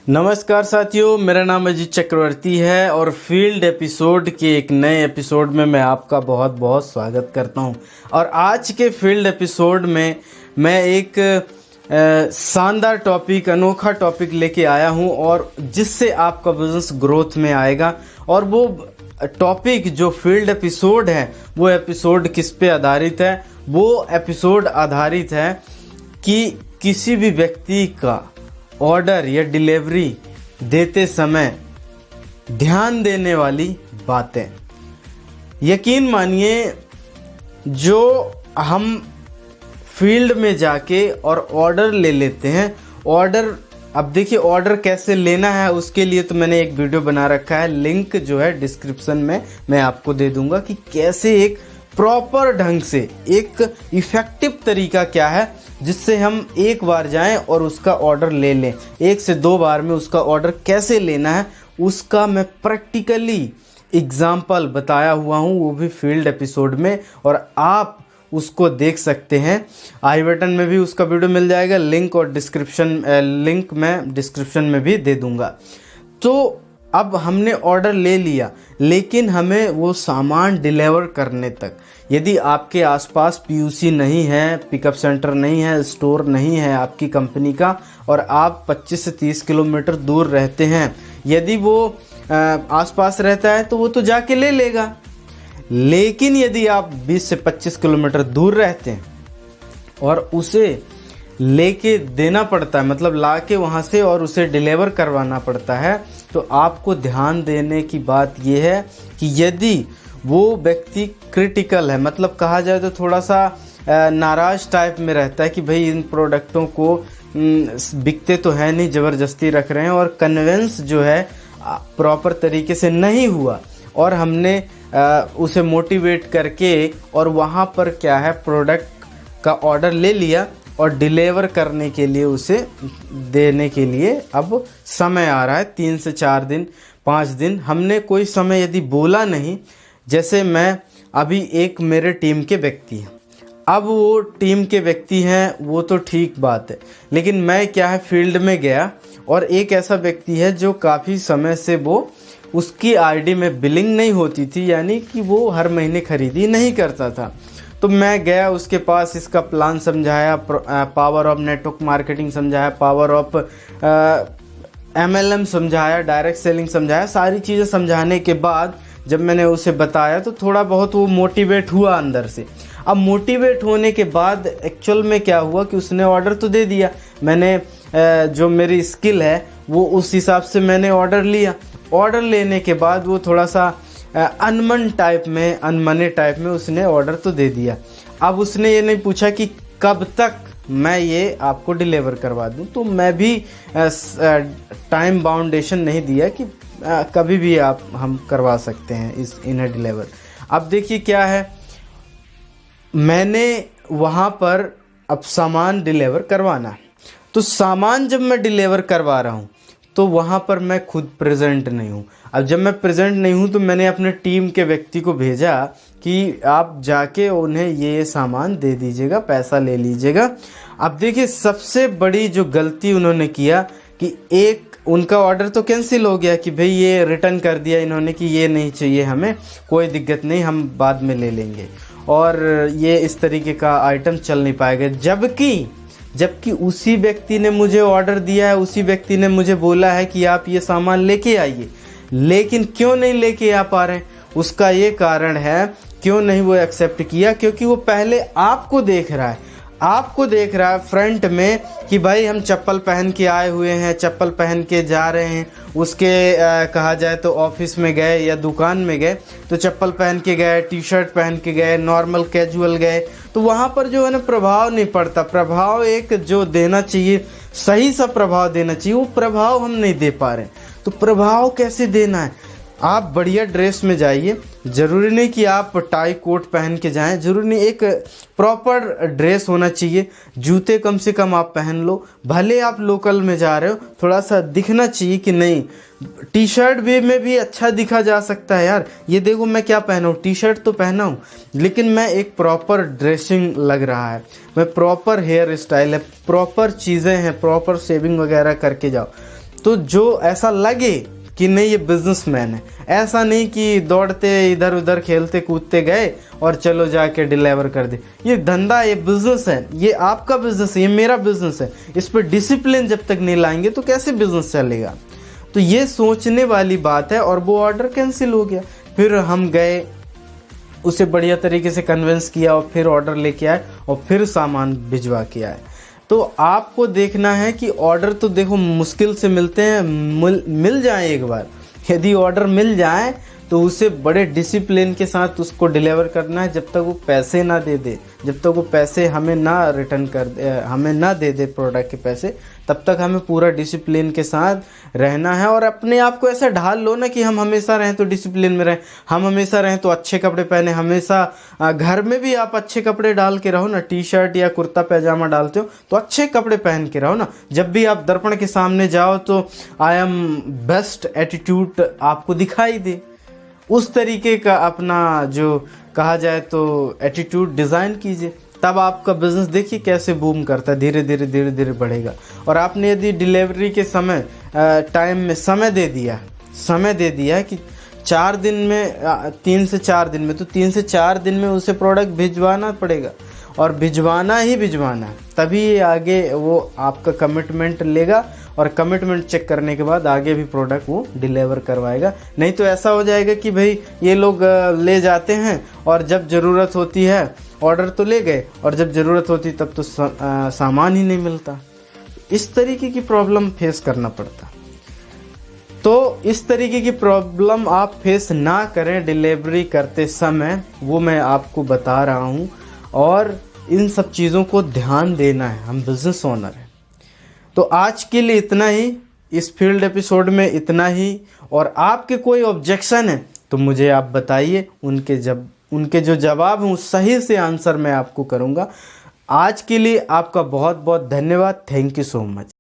नमस्कार साथियों, मेरा नाम अजीत चक्रवर्ती है और फील्ड एपिसोड के एक नए एपिसोड में मैं आपका बहुत बहुत स्वागत करता हूं। और आज के फील्ड एपिसोड में मैं एक शानदार टॉपिक, अनोखा टॉपिक लेके आया हूं और जिससे आपका बिजनेस ग्रोथ में आएगा। और वो टॉपिक जो फील्ड एपिसोड है वो एपिसोड किस पे आधारित है? वो एपिसोड आधारित है कि किसी भी व्यक्ति का ऑर्डर या डिलीवरी देते समय ध्यान देने वाली बातें। यकीन मानिए, जो हम फील्ड में जाके और ऑर्डर ले लेते हैं, अब देखिए ऑर्डर कैसे लेना है उसके लिए तो मैंने एक वीडियो बना रखा है, लिंक जो है डिस्क्रिप्शन में मैं आपको दे दूंगा कि कैसे एक प्रॉपर ढंग से, एक इफेक्टिव तरीका क्या है जिससे हम एक बार जाएं और उसका ऑर्डर ले लें। 1 से 2 बार में उसका ऑर्डर कैसे लेना है उसका मैं प्रैक्टिकली एग्जाम्पल बताया हुआ हूं, वो भी फील्ड एपिसोड में, और आप उसको देख सकते हैं। आई बटन में भी उसका वीडियो मिल जाएगा, लिंक मैं डिस्क्रिप्शन में भी दे दूंगा। तो अब हमने ऑर्डर ले लिया, लेकिन हमें वो सामान डिलीवर करने तक, यदि आपके आसपास पीयूसी नहीं है, पिकअप सेंटर नहीं है, स्टोर नहीं है आपकी कंपनी का, और आप 25 से 30 किलोमीटर दूर रहते हैं, यदि वो आसपास रहता है तो वो तो जाके ले लेगा। लेकिन यदि आप 20 से 25 किलोमीटर दूर रहते हैं और उसे लेके देना पड़ता है, मतलब लाके वहाँ से और उसे डिलीवर करवाना पड़ता है, तो आपको ध्यान देने की बात यह है कि यदि वो व्यक्ति क्रिटिकल है, मतलब कहा जाए तो थोड़ा सा नाराज टाइप में रहता है कि भाई इन प्रोडक्टों को बिकते तो है नहीं, ज़बरदस्ती रख रहे हैं, और कन्वेंस जो है प्रॉपर तरीके से नहीं हुआ, और हमने उसे मोटिवेट करके और वहाँ पर क्या है प्रोडक्ट का ऑर्डर ले लिया और डिलीवर करने के लिए उसे देने के लिए अब समय आ रहा है 3 से 4 दिन, 5 दिन। हमने कोई समय यदि बोला नहीं, जैसे मैं अभी एक मेरे टीम के व्यक्ति हैं, अब वो टीम के व्यक्ति हैं वो तो ठीक बात है, लेकिन मैं क्या है फील्ड में गया और एक ऐसा व्यक्ति है जो काफ़ी समय से वो उसकी आईडी में बिलिंग नहीं होती थी, यानी कि वो हर महीने खरीदी नहीं करता था। तो मैं गया उसके पास, इसका प्लान समझाया, पावर ऑफ नेटवर्क मार्केटिंग समझाया, पावर ऑफ MLM समझाया, डायरेक्ट सेलिंग समझाया। सारी चीज़ें समझाने के बाद जब मैंने उसे बताया तो थोड़ा बहुत वो मोटिवेट हुआ अंदर से। अब मोटिवेट होने के बाद एक्चुअल में क्या हुआ कि उसने ऑर्डर तो दे दिया, मैंने जो मेरी स्किल है वो उस हिसाब से मैंने ऑर्डर लिया। ऑर्डर लेने के बाद वो थोड़ा सा अनमने टाइप में उसने ऑर्डर तो दे दिया। अब उसने ये नहीं पूछा कि कब तक मैं ये आपको डिलीवर करवा दूं, तो मैं भी टाइम बाउंडेशन नहीं दिया कि कभी भी हम करवा सकते हैं इन्हें डिलीवर। अब देखिए क्या है, मैंने वहाँ पर अब सामान डिलीवर करवाना है, तो सामान जब मैं डिलीवर करवा रहा हूँ तो वहाँ पर मैं खुद प्रेजेंट नहीं हूँ। अब जब मैं प्रेजेंट नहीं हूँ तो मैंने अपने टीम के व्यक्ति को भेजा कि आप जाके उन्हें ये सामान दे दीजिएगा, पैसा ले लीजिएगा। अब देखिए सबसे बड़ी जो गलती उन्होंने किया कि एक उनका ऑर्डर तो कैंसिल हो गया कि भाई ये रिटर्न कर दिया इन्होंने कि ये नहीं चाहिए हमें, कोई दिक्कत नहीं, हम बाद में ले लेंगे, और ये इस तरीके का आइटम चल नहीं पाएगा। जबकि उसी व्यक्ति ने मुझे ऑर्डर दिया है, उसी व्यक्ति ने मुझे बोला है कि आप ये सामान लेके आइए, लेकिन क्यों नहीं लेके आ पा रहे हैं? उसका ये कारण है, क्यों नहीं वो एक्सेप्ट किया, क्योंकि वो पहले आपको देख रहा है फ्रंट में कि भाई हम चप्पल पहन के आए हुए हैं, चप्पल पहन के जा रहे हैं। उसके कहा जाए तो ऑफिस में गए या दुकान में गए तो चप्पल पहन के गए, टी शर्ट पहन के गए, नॉर्मल कैजुअल गए, तो वहाँ पर जो है ना प्रभाव नहीं पड़ता। प्रभाव एक जो देना चाहिए, सही सा प्रभाव देना चाहिए, वो प्रभाव हम नहीं दे पा रहे। तो प्रभाव कैसे देना है? आप बढ़िया ड्रेस में जाइए, ज़रूरी नहीं कि आप टाई कोट पहन के जाएं, ज़रूरी नहीं, एक प्रॉपर ड्रेस होना चाहिए। जूते कम से कम आप पहन लो, भले आप लोकल में जा रहे हो, थोड़ा सा दिखना चाहिए कि नहीं। टी शर्ट में भी अच्छा दिखा जा सकता है यार, ये देखो मैं क्या पहना हूँ, टी शर्ट तो पहना हूँ लेकिन मैं एक प्रॉपर ड्रेसिंग लग रहा है, मैं प्रॉपर हेयर स्टाइल है, प्रॉपर चीज़ें हैं, प्रॉपर शेविंग वगैरह करके जाओ। तो जो ऐसा लगे कि नहीं ये बिजनेसमैन है, ऐसा नहीं कि दौड़ते इधर उधर खेलते कूदते गए और चलो जाके डिलीवर कर दे। ये धंधा, ये बिजनेस है, ये आपका बिजनेस है, ये मेरा बिजनेस है। इस पर डिसिप्लिन जब तक नहीं लाएंगे तो कैसे बिजनेस चलेगा। तो ये सोचने वाली बात है। और वो ऑर्डर कैंसिल हो गया। फिर हम गए, उसे बढ़िया तरीके से कन्विंस किया और फिर ऑर्डर लेके आए और फिर सामान भिजवा के आए। तो आपको देखना है कि ऑर्डर तो देखो मुश्किल से मिलते हैं, मिल जाए एक बार। यदि ऑर्डर मिल जाए तो उसे बड़े डिसिप्लिन के साथ उसको डिलीवर करना है। जब तक वो पैसे ना दे दे, जब तक वो पैसे हमें ना रिटर्न कर दे, हमें ना दे दे प्रोडक्ट के पैसे, तब तक हमें पूरा डिसिप्लिन के साथ रहना है। और अपने आप को ऐसा ढाल लो ना कि हम हमेशा रहें तो डिसिप्लिन में रहें, हम हमेशा रहें तो अच्छे कपड़े पहने। हमेशा घर में भी आप अच्छे कपड़े डाल के रहो ना, टी शर्ट या कुर्ता पैजामा डालते हो तो अच्छे कपड़े पहन के रहो ना। जब भी आप दर्पण के सामने जाओ तो आई एम बेस्ट एटीट्यूड आपको दिखाई दे। उस तरीके का अपना जो कहा जाए तो एटीट्यूड डिज़ाइन कीजिए, तब आपका बिजनेस देखिए कैसे बूम करता है, धीरे धीरे बढ़ेगा। और आपने यदि डिलीवरी के समय टाइम में समय दे दिया कि 4 दिन में 3 से 4 दिन में, तो 3 से 4 दिन में उसे प्रोडक्ट भिजवाना पड़ेगा और भिजवाना ही भिजवाना, तभी आगे वो आपका कमिटमेंट लेगा और कमिटमेंट चेक करने के बाद आगे भी प्रोडक्ट वो डिलीवर करवाएगा। नहीं तो ऐसा हो जाएगा कि भाई ये लोग ले जाते हैं और जब ज़रूरत होती है ऑर्डर तो ले गए और जब ज़रूरत होती तब तो सामान ही नहीं मिलता। इस तरीके की प्रॉब्लम फेस करना पड़ता। तो इस तरीके की प्रॉब्लम आप फेस ना करें डिलीवरी करते समय, वो मैं आपको बता रहा हूँ। और इन सब चीज़ों को ध्यान देना है, हम बिजनेस ओनर हैं। तो आज के लिए इतना ही, इस फील्ड एपिसोड में इतना ही। और आपके कोई ऑब्जेक्शन है तो मुझे आप बताइए, उनके जो जवाब हैं उस सही से आंसर मैं आपको करूँगा। आज के लिए आपका बहुत बहुत धन्यवाद। Thank you so much.